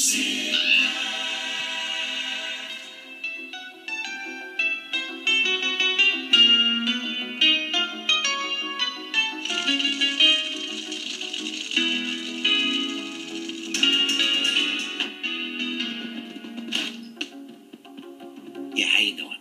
Yeah, how you doing?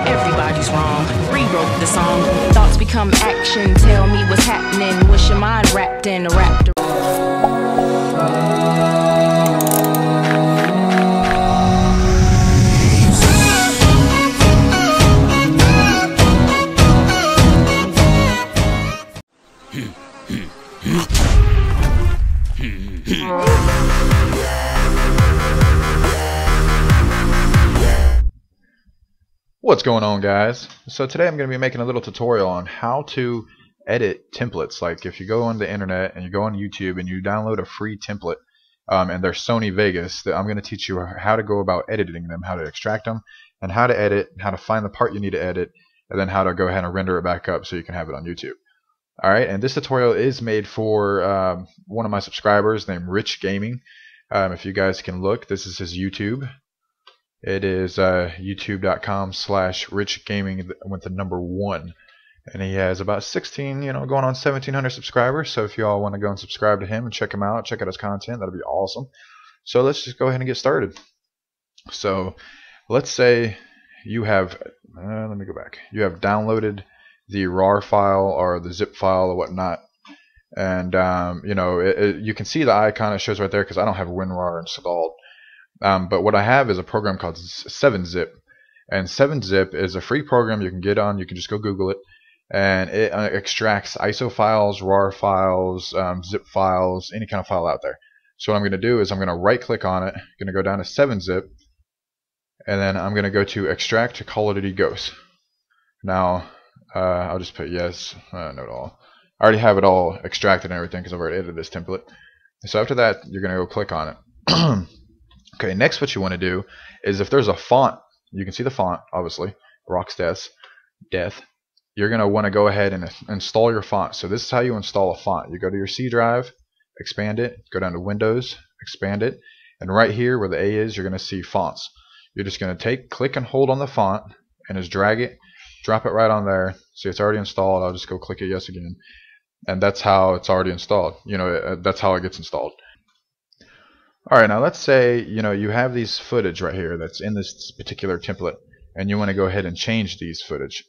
Everybody's wrong. Rewrote the song. Thoughts become action. Tell me what's happening. What's your mind wrapped in? Wrapped What's going on, guys? So today I'm going to be making a little tutorial on how to edit templates. Like if you go on the internet and you go on YouTube and you download a free template and they're Sony Vegas, I'm going to teach you how to go about editing them, how to extract them, and how to edit, how to find the part you need to edit, and then how to go ahead and render it back up so you can have it on YouTube. Alright, and this tutorial is made for one of my subscribers named Rich Gaming. If you guys can look, this is his YouTube. It is youtube.com/richgaming with the number 1, and he has about 16, going on 1,700 subscribers. So if you all want to go and subscribe to him and check him out, check out his content, that'll be awesome. So let's just go ahead and get started. So let's say you have, let me go back. You have downloaded the RAR file or the zip file or whatnot, and you can see the icon it shows right there because I don't have WinRAR installed. But what I have is a program called 7-Zip, and 7-Zip is a free program you can get on. You can just go Google it, and it extracts ISO files, RAR files, zip files, any kind of file out there. So what I'm going to do is I'm going to right click on it, going to go down to 7-Zip, and then I'm going to go to extract to Call of Duty Ghosts. Now I'll just put yes, no at all. I already have it all extracted and everything because I've already edited this template. So after that, you're going to go click on it. Okay, next what you want to do is if there's a font, you can see the font, obviously, Rock's Death. You're going to want to go ahead and install your font. So this is how you install a font. You go to your C drive, expand it, go down to Windows, expand it, and right here where the A is, you're going to see fonts. You're just going to click and hold on the font and just drag it, drop it right on there. See, it's already installed. I'll just go click it yes again. And that's how it's already installed. That's how it gets installed. Alright, now let's say you have these footage right here that's in this particular template, and you want to go ahead and change these footage.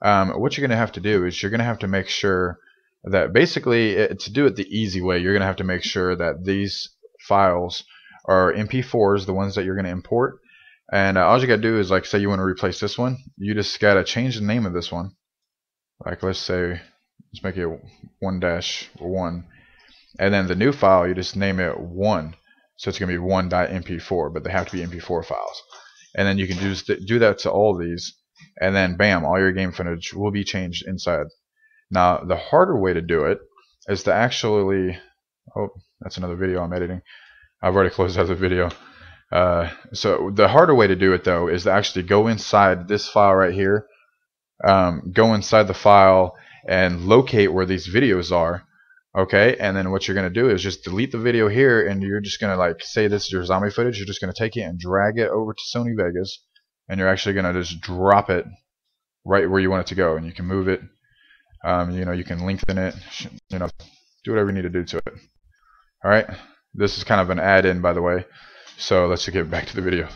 What you're going to have to do is you're going to have to make sure that basically to do it the easy way, you're going to have to make sure that these files are MP4s, the ones that you're going to import. And all you got to do is, like, say you want to replace this one, you just got to change the name of this one. Like, let's make it 1-1, and then the new file you just name it 1. So it's going to be 1.mp4, but they have to be MP4 files. And then you can just do that to all these, and then bam, all your game footage will be changed inside. Now, the harder way to do it is to actually, oh, that's another video I'm editing. I've already closed out the video. So the harder way to do it, though, is to actually go inside this file right here, go inside the file and locate where these videos are. Okay, and then what you're going to do is just delete the video here, and you're just going to, like, say this is your zombie footage. You're just going to take it and drag it over to Sony Vegas, and you're actually going to just drop it right where you want it to go, and you can move it. You can lengthen it. Do whatever you need to do to it. All right, this is kind of an add-in, by the way. So let's get back to the video.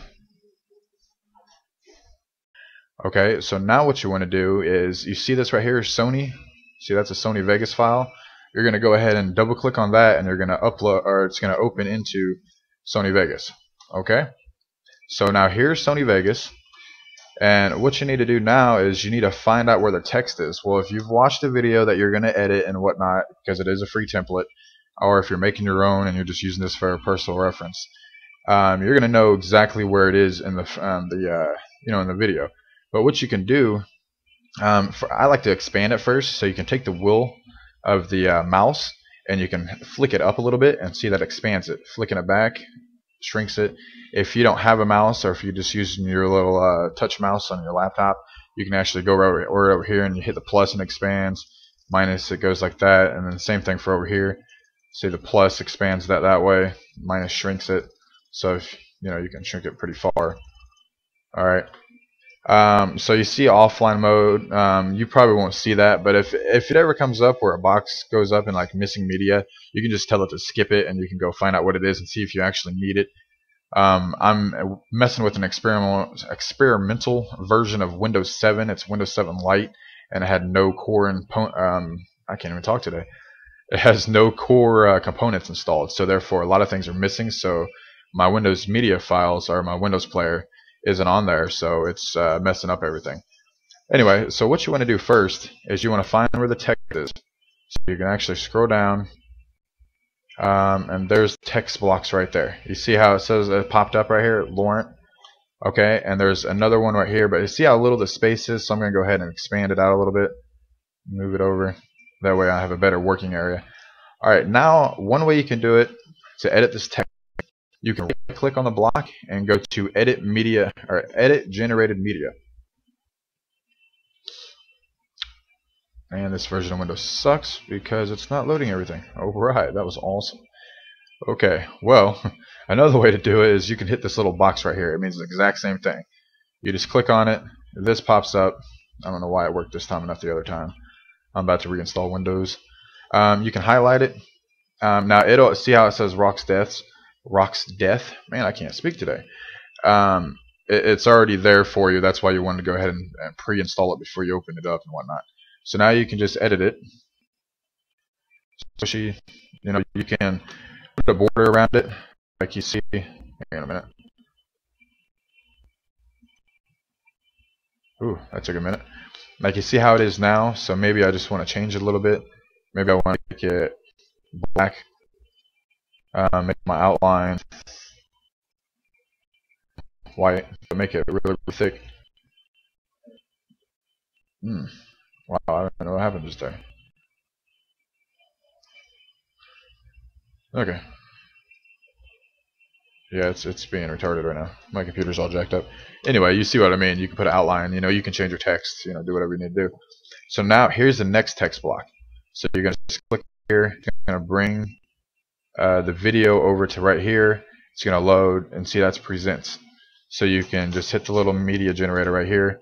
Okay, so now what you want to do is you see this right here, Sony. See, that's a Sony Vegas file. You're going to go ahead and double click on that, and you're going to upload, or it's going to open into Sony Vegas. Okay, so now here's Sony Vegas, and what you need to do now is you need to find out where the text is. Well, if you've watched a video that you're going to edit and whatnot, because it is a free template, or if you're making your own and you're just using this for a personal reference, you're going to know exactly where it is in the in the video. But what you can do, I like to expand it first, so you can take the will of the mouse, and you can flick it up a little bit and see that expands it. Flicking it back shrinks it. If you don't have a mouse, or if you're just using your little touch mouse on your laptop, you can actually go right over here and you hit the plus and it expands. Minus, it goes like that, and then the same thing for over here. See, the plus expands that way. Minus shrinks it. So if, you can shrink it pretty far. All right. So you see offline mode. You probably won't see that, but if it ever comes up where a box goes up in like missing media, you can just tell it to skip it, and you can go find out what it is and see if you actually need it. I'm messing with an experimental version of Windows 7. It's Windows 7 Lite, and it had no core I can't even talk today. It has no core components installed, so therefore a lot of things are missing. So my Windows media files, or my Windows player, isn't on there, so it's messing up everything. Anyway, so what you want to do first is you want to find where the text is. So you can actually scroll down, and there's text blocks right there. You see how it says it popped up right here, Laurent? Okay, and there's another one right here, but you see how little the space is, so I'm going to go ahead and expand it out a little bit, move it over. That way I have a better working area. Alright, now one way you can do it to edit this text, you can click on the block and go to edit media, or edit generated media. And this version of Windows sucks because it's not loading everything. Alright, that was awesome. Okay, well, another way to do it is you can hit this little box right here. It means the exact same thing. You just click on it, this pops up. I don't know why it worked this time and not the other time. I'm about to reinstall Windows. You can highlight it. Now it'll see how it says Rock's Death. Man, I can't speak today. It's already there for you. That's why you wanted to go ahead and pre-install it before you open it up and whatnot. So now you can just edit it. Squishy, you can put a border around it, like you see. Hang on a minute. Ooh, that took a minute. Like you see how it is now. So maybe I just want to change it a little bit. Maybe I want to make it black. Make my outline white, but make it really, really thick. Wow, I don't know what happened just there. Okay. Yeah, it's being retarded right now. My computer's all jacked up. Anyway, you see what I mean. You can put an outline. You can change your text. Do whatever you need to do. So now here's the next text block. So you're gonna just click here. It's gonna bring the video over to right here. It's gonna load, and see that's presents. So you can just hit the little media generator right here,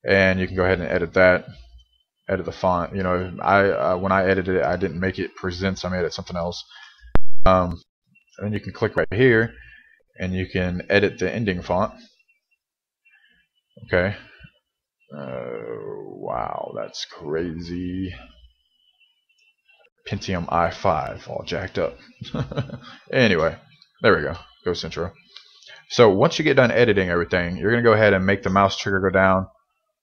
and you can go ahead and edit that. Edit the font. When I edited it, I didn't make it presents. I made it something else. And then you can click right here, and you can edit the ending font. Okay. Wow, that's crazy. Pentium i5, all jacked up. Anyway, there we go. Ghost intro. So once you get done editing everything, you're going to go ahead and make the mouse trigger go down,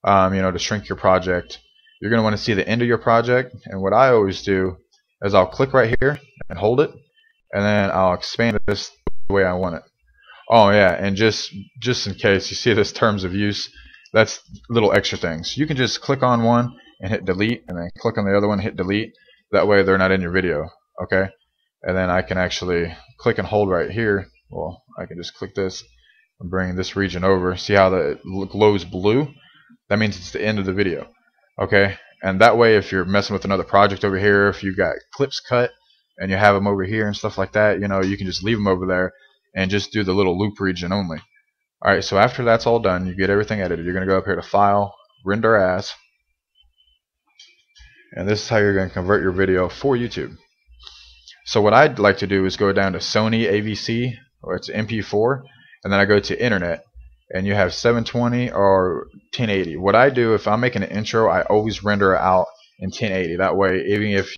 to shrink your project. You're going to want to see the end of your project, and what I always do is I'll click right here and hold it, and then I'll expand this the way I want it. Oh yeah, and just in case you see this terms of use, that's little extra things. You can just click on one and hit delete, and then click on the other one and hit delete. That way they're not in your video, okay? And then I can actually click and hold right here. Well, I can just click this and bring this region over. See how it glows blue? That means it's the end of the video, okay? And that way, if you're messing with another project over here, if you've got clips cut and you have them over here and stuff like that, you can just leave them over there and just do the little loop region only. Alright, so after that's all done, you get everything edited. You're going to go up here to File, Render As, and this is how you're going to convert your video for YouTube. So what I'd like to do is go down to Sony AVC, or it's MP4, and then I go to Internet, and you have 720 or 1080. What I do, if I'm making an intro, I always render it out in 1080. That way, even if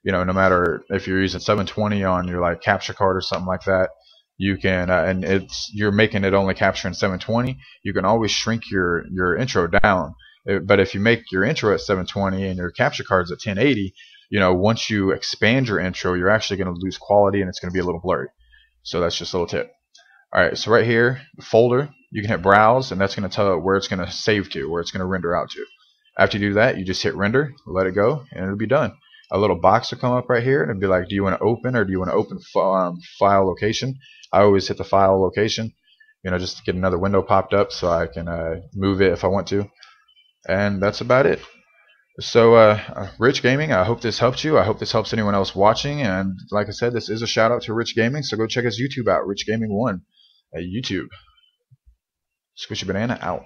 no matter if you're using 720 on your capture card or something like that, you can, and you're making it only capture in 720. You can always shrink your intro down. But if you make your intro at 720 and your capture card's at 1080, once you expand your intro, you're actually going to lose quality and it's going to be a little blurry. So that's just a little tip. Alright, so right here, the folder, you can hit browse, and that's going to tell it where it's going to save to, where it's going to render out to. After you do that, you just hit render, let it go, and it'll be done. a little box will come up right here and it'd be like, do you want to open or do you want to open file location? I always hit the file location, you know, just to get another window popped up so I can move it if I want to. And that's about it. So Rich Gaming, I hope this helped you. I hope this helps anyone else watching. And like I said, this is a shout out to Rich Gaming, so go check his YouTube out, Rich Gaming 1 at YouTube. Squishy Banana out.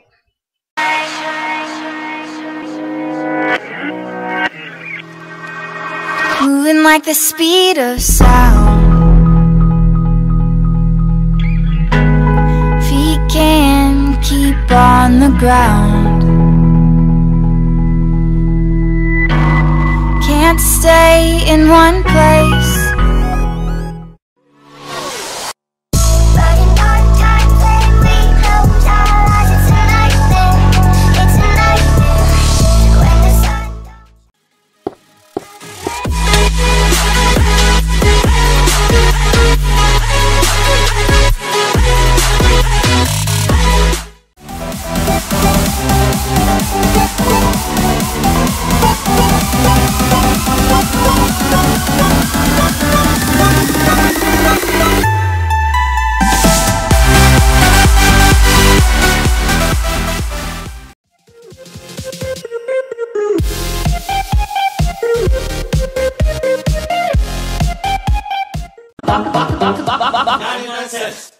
Moving like the speed of sound, feet can't keep on the ground, can't stay in one place.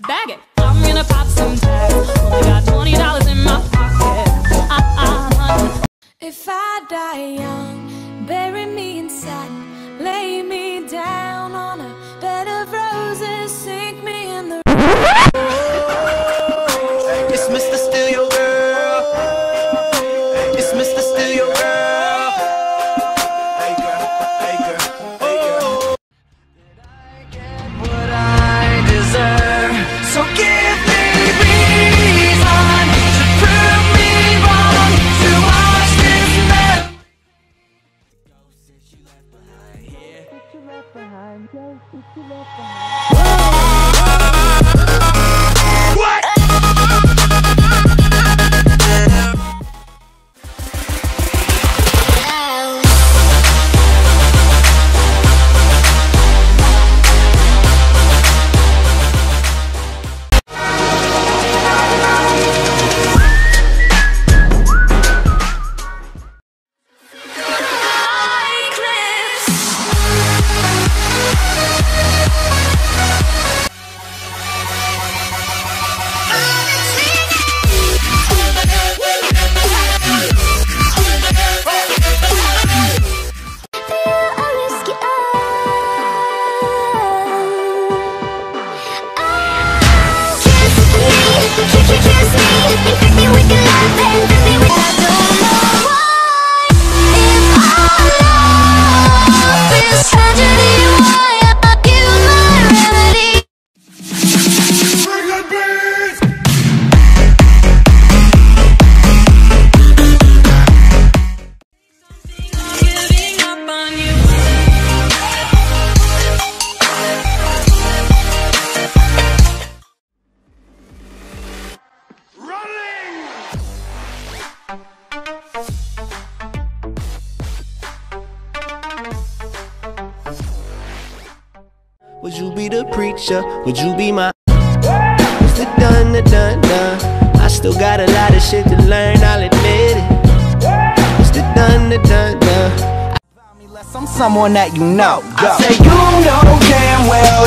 Bag it. I'm gonna pop some tags. Only got $20 in my pocket. If I die young, bury me in satin, lay me down on a bed of roses, sink me in the It's Mr. Steal Your Girl. It's Mr. Steal Your Girl. Hey girl, hey girl, hey girl. Did I get what I deserve? So give me reason to prove me wrong, to watch this man. Ghost that you left behind here. That you left behind, ghost that you left behind. What? Would you be the preacher? Would you be my? It's the done, the done, done. I still got a lot of shit to learn, I'll admit it. It's the done, the done, done. I'm someone that you know. Go. I say you know damn well